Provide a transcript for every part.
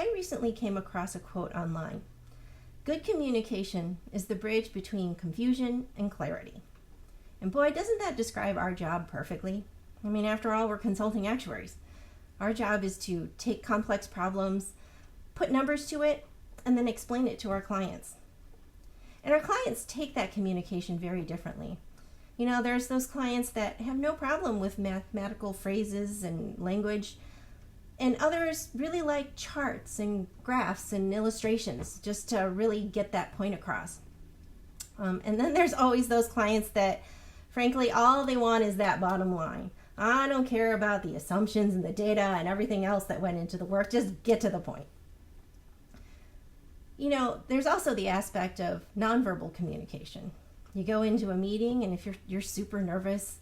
I recently came across a quote online. Good communication is the bridge between confusion and clarity. And boy, doesn't that describe our job perfectly? I mean, after all, we're consulting actuaries. Our job is to take complex problems, put numbers to it, and then explain it to our clients. And our clients take that communication very differently. You know, there's those clients that have no problem with mathematical phrases and language, and others really like charts and graphs and illustrations just to really get that point across. And then there's always those clients that, frankly, all they want is that bottom line. I don't care about the assumptions and the data and everything else that went into the work. Just get to the point. You know, there's also the aspect of nonverbal communication. You go into a meeting, and if you're super nervous,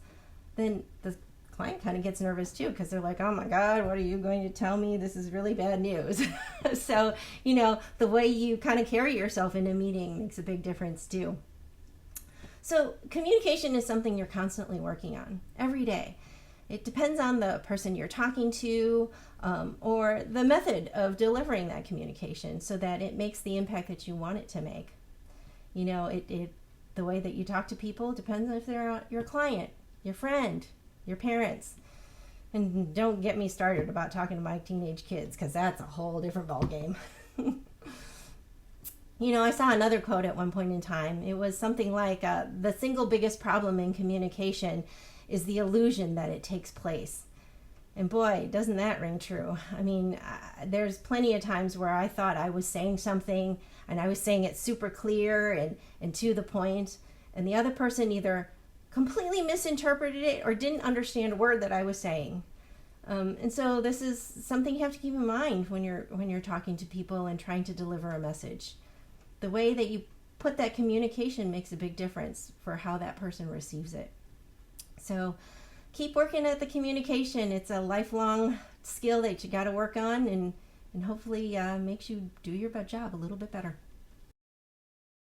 then the client kind of gets nervous too, because they're like, oh my God, what are you going to tell me? This is really bad news. So, you know, the way you kind of carry yourself in a meeting makes a big difference too. So communication is something you're constantly working on every day. It depends on the person you're talking to, or the method of delivering that communication so that it makes the impact that you want it to make. You know, the way that you talk to people depends on if they're your client, your friend, your parents. And don't get me started about talking to my teenage kids, because that's a whole different ballgame. You know, I saw another quote at one point in time. It was something like, the single biggest problem in communication is the illusion that it takes place. And boy, doesn't that ring true. I mean, there's plenty of times where I thought I was saying something, and I was saying it super clear and to the point, and the other person either completely misinterpreted it or didn't understand a word that I was saying. And so this is something you have to keep in mind when you're talking to people and trying to deliver a message. The way that you put that communication makes a big difference for how that person receives it. So keep working at the communication. It's a lifelong skill that you got to work on, and hopefully makes you do your job a little bit better.